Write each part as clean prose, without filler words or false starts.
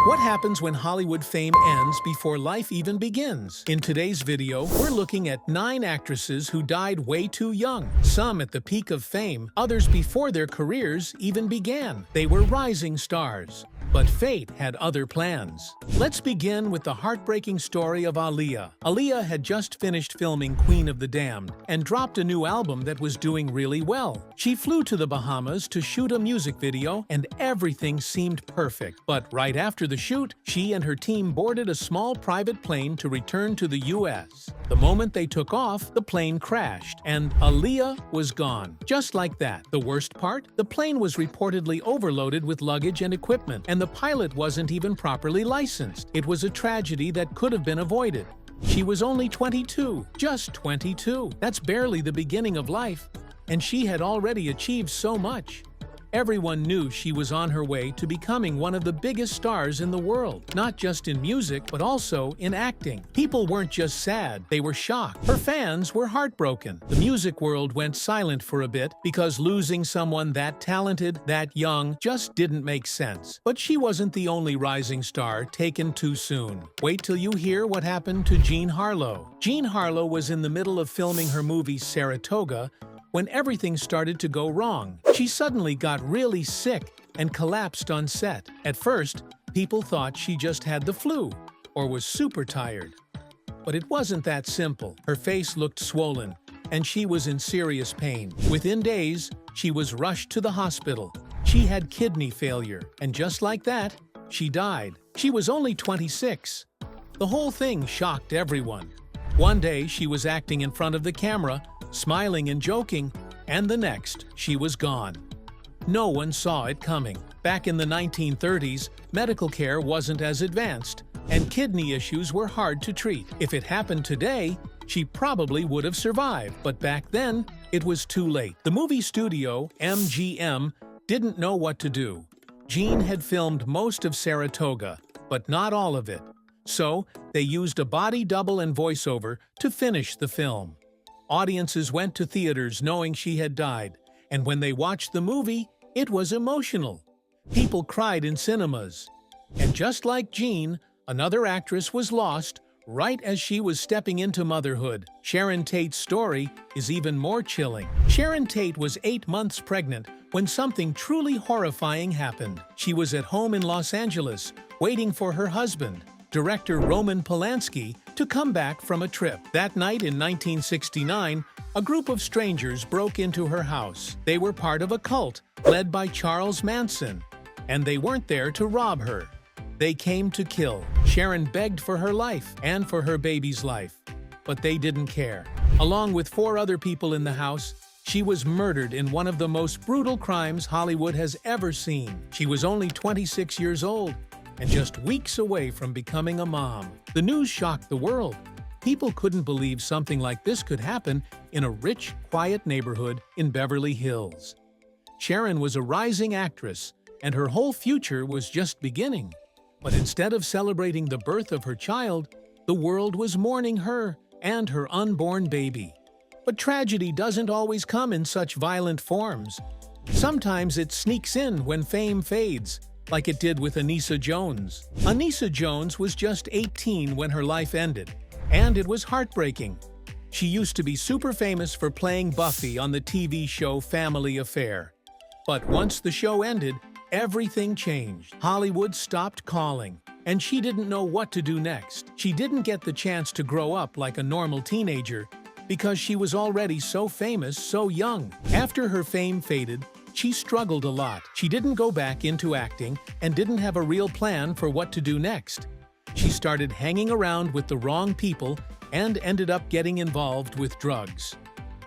What happens when Hollywood fame ends before life even begins? In today's video, we're looking at 9 actresses who died way too young. Some at the peak of fame, others before their careers even began. They were rising stars. But fate had other plans. Let's begin with the heartbreaking story of Aaliyah. Aaliyah had just finished filming Queen of the Damned and dropped a new album that was doing really well. She flew to the Bahamas to shoot a music video and everything seemed perfect. But right after the shoot, she and her team boarded a small private plane to return to the US. The moment they took off, the plane crashed and Aaliyah was gone. Just like that. The worst part? The plane was reportedly overloaded with luggage and equipment, and the pilot wasn't even properly licensed. It was a tragedy that could have been avoided. She was only 22. Just 22. That's barely the beginning of life. And she had already achieved so much. Everyone knew she was on her way to becoming one of the biggest stars in the world, not just in music, but also in acting. People weren't just sad, they were shocked. Her fans were heartbroken. The music world went silent for a bit because losing someone that talented, that young, just didn't make sense. But she wasn't the only rising star taken too soon. Wait till you hear what happened to Jean Harlow. Jean Harlow was in the middle of filming her movie Saratoga when everything started to go wrong. She suddenly got really sick and collapsed on set. At first, people thought she just had the flu or was super tired. But it wasn't that simple. Her face looked swollen, and she was in serious pain. Within days, she was rushed to the hospital. She had kidney failure, and just like that, she died. She was only 26. The whole thing shocked everyone. One day, she was acting in front of the camera, smiling and joking, and the next, she was gone. No one saw it coming. Back in the 1930s, medical care wasn't as advanced, and kidney issues were hard to treat. If it happened today, she probably would have survived, but back then, it was too late. The movie studio, MGM, didn't know what to do. Jean had filmed most of Saratoga, but not all of it. So, they used a body double and voiceover to finish the film. Audiences went to theaters knowing she had died, and when they watched the movie, it was emotional. People cried in cinemas. And just like Jean, another actress was lost right as she was stepping into motherhood. Sharon Tate's story is even more chilling. Sharon Tate was 8 months pregnant when something truly horrifying happened. She was at home in Los Angeles, waiting for her husband, director Roman Polanski, to come back from a trip. That night in 1969, a group of strangers broke into her house. They were part of a cult led by Charles Manson, and they weren't there to rob her. They came to kill. Sharon begged for her life and for her baby's life, but they didn't care. Along with 4 other people in the house, she was murdered in one of the most brutal crimes Hollywood has ever seen. She was only 26 years old, and just weeks away from becoming a mom. The news shocked the world. People couldn't believe something like this could happen in a rich, quiet neighborhood in Beverly Hills. Sharon was a rising actress, and her whole future was just beginning. But instead of celebrating the birth of her child, the world was mourning her and her unborn baby. But tragedy doesn't always come in such violent forms. Sometimes it sneaks in when fame fades, like it did with Anissa Jones. Anissa Jones was just 18 when her life ended, and it was heartbreaking. She used to be super famous for playing Buffy on the TV show Family Affair. But once the show ended, everything changed. Hollywood stopped calling, and she didn't know what to do next. She didn't get the chance to grow up like a normal teenager because she was already so famous so young. After her fame faded, she struggled a lot. She didn't go back into acting and didn't have a real plan for what to do next. She started hanging around with the wrong people and ended up getting involved with drugs.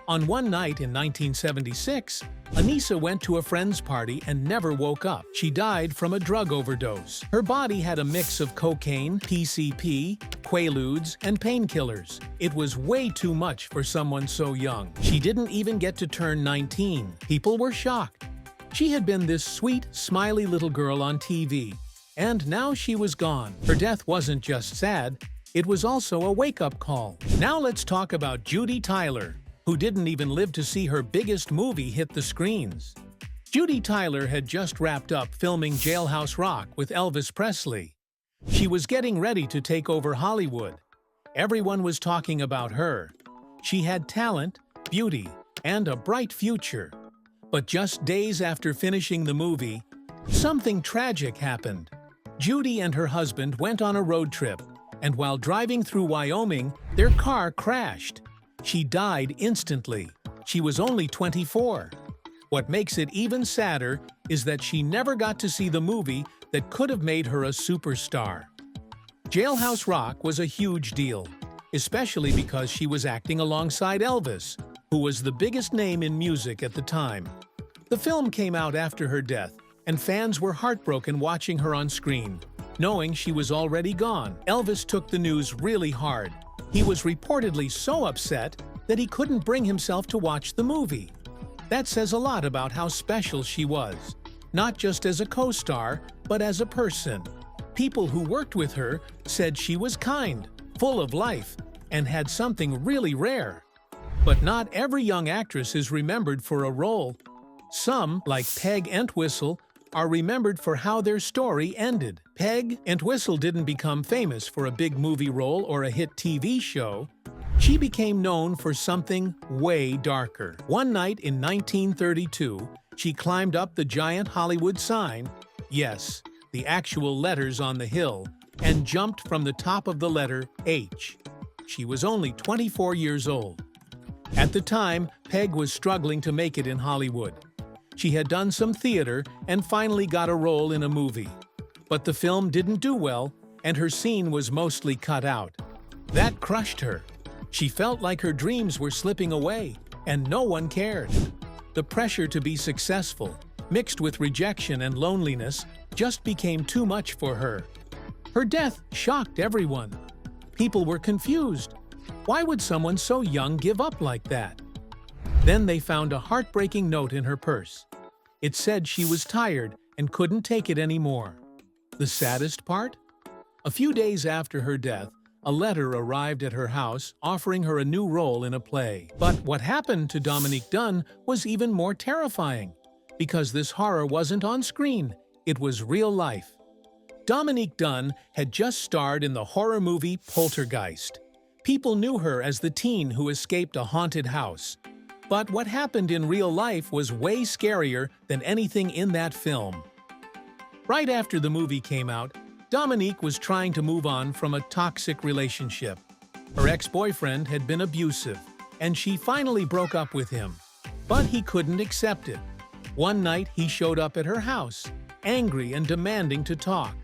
On one night in 1976, Anissa went to a friend's party and never woke up. She died from a drug overdose. Her body had a mix of cocaine, PCP, Quaaludes, and painkillers. It was way too much for someone so young. She didn't even get to turn 19. People were shocked. She had been this sweet, smiley little girl on TV, and now she was gone. Her death wasn't just sad, it was also a wake-up call. Now let's talk about Judy Tyler, who didn't even live to see her biggest movie hit the screens. Judy Tyler had just wrapped up filming Jailhouse Rock with Elvis Presley. She was getting ready to take over Hollywood. Everyone was talking about her. She had talent, beauty, and a bright future. But just days after finishing the movie, something tragic happened. Judy and her husband went on a road trip, and while driving through Wyoming, their car crashed. She died instantly. She was only 24. What makes it even sadder is that she never got to see the movie that could have made her a superstar. Jailhouse Rock was a huge deal, especially because she was acting alongside Elvis, who was the biggest name in music at the time. The film came out after her death, and fans were heartbroken watching her on screen, knowing she was already gone. Elvis took the news really hard. He was reportedly so upset that he couldn't bring himself to watch the movie. That says a lot about how special she was, not just as a co-star, but as a person. People who worked with her said she was kind, full of life, and had something really rare. But not every young actress is remembered for a role. Some, like Peg Entwistle, are remembered for how their story ended. Peg Entwistle didn't become famous for a big movie role or a hit TV show. She became known for something way darker. One night in 1932, she climbed up the giant Hollywood sign, yes, the actual letters on the hill, and jumped from the top of the letter H. She was only 24 years old. At the time, Peg was struggling to make it in Hollywood. She had done some theater and finally got a role in a movie. But the film didn't do well, and her scene was mostly cut out. That crushed her. She felt like her dreams were slipping away, and no one cared. The pressure to be successful, mixed with rejection and loneliness, just became too much for her. Her death shocked everyone. People were confused. Why would someone so young give up like that? Then they found a heartbreaking note in her purse. It said she was tired and couldn't take it anymore. The saddest part? A few days after her death, a letter arrived at her house offering her a new role in a play. But what happened to Dominique Dunne was even more terrifying, because this horror wasn't on screen, it was real life. Dominique Dunne had just starred in the horror movie Poltergeist. People knew her as the teen who escaped a haunted house. But what happened in real life was way scarier than anything in that film. Right after the movie came out, Dominique was trying to move on from a toxic relationship. Her ex-boyfriend had been abusive, and she finally broke up with him. But he couldn't accept it. One night, he showed up at her house, angry and demanding to talk.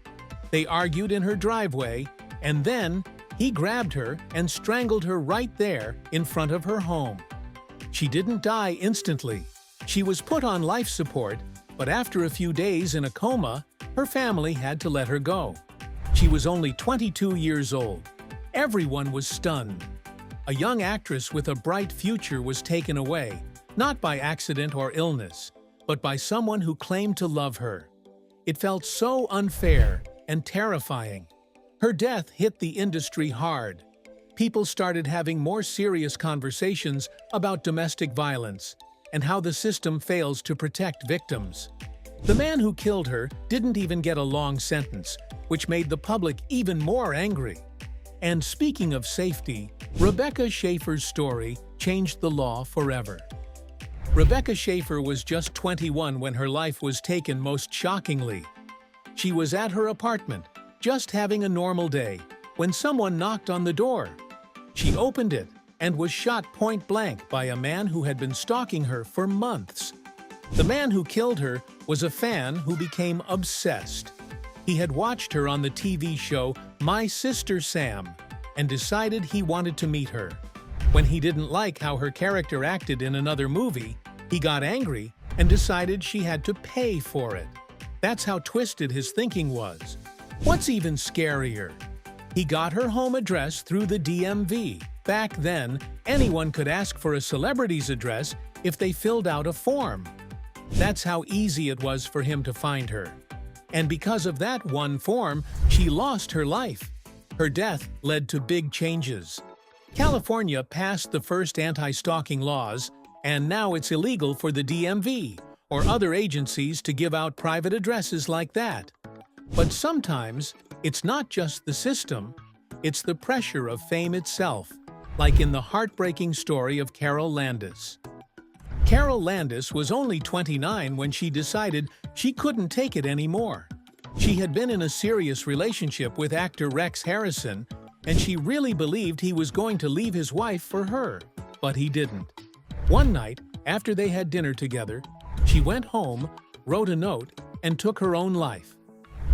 They argued in her driveway, and then he grabbed her and strangled her right there in front of her home. She didn't die instantly. She was put on life support, but after a few days in a coma, her family had to let her go. She was only 22 years old. Everyone was stunned. A young actress with a bright future was taken away, not by accident or illness, but by someone who claimed to love her. It felt so unfair and terrifying. Her death hit the industry hard. People started having more serious conversations about domestic violence and how the system fails to protect victims. The man who killed her didn't even get a long sentence, which made the public even more angry. And speaking of safety, Rebecca Schaeffer's story changed the law forever. Rebecca Schaeffer was just 21 when her life was taken most shockingly. She was at her apartment, just having a normal day, when someone knocked on the door. She opened it and was shot point blank by a man who had been stalking her for months. The man who killed her was a fan who became obsessed. He had watched her on the TV show My Sister Sam and decided he wanted to meet her. When he didn't like how her character acted in another movie, he got angry and decided she had to pay for it. That's how twisted his thinking was. What's even scarier? He got her home address through the DMV. Back then, anyone could ask for a celebrity's address if they filled out a form. That's how easy it was for him to find her. And because of that one form, she lost her life. Her death led to big changes. California passed the first anti-stalking laws, and now it's illegal for the DMV or other agencies to give out private addresses like that. But sometimes, it's not just the system, it's the pressure of fame itself, like in the heartbreaking story of Carol Landis. Carol Landis was only 29 when she decided she couldn't take it anymore. She had been in a serious relationship with actor Rex Harrison, and she really believed he was going to leave his wife for her, but he didn't. One night, after they had dinner together, she went home, wrote a note, and took her own life.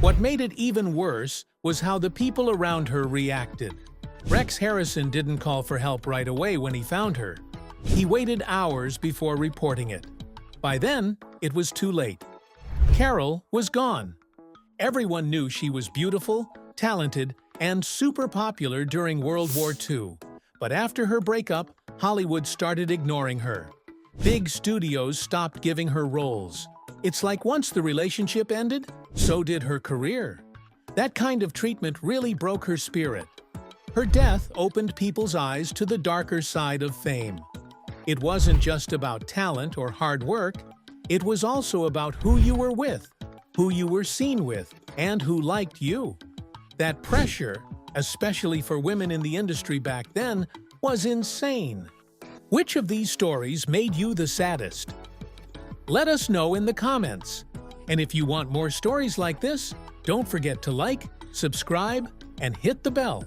What made it even worse was how the people around her reacted. Rex Harrison didn't call for help right away when he found her. He waited hours before reporting it. By then, it was too late. Carol was gone. Everyone knew she was beautiful, talented, and super popular during World War II. But after her breakup, Hollywood started ignoring her. Big studios stopped giving her roles. It's like once the relationship ended, so did her career. That kind of treatment really broke her spirit. Her death opened people's eyes to the darker side of fame. It wasn't just about talent or hard work, it was also about who you were with, who you were seen with, and who liked you. That pressure, especially for women in the industry back then, was insane. Which of these stories made you the saddest? Let us know in the comments. And if you want more stories like this, don't forget to like, subscribe, and hit the bell.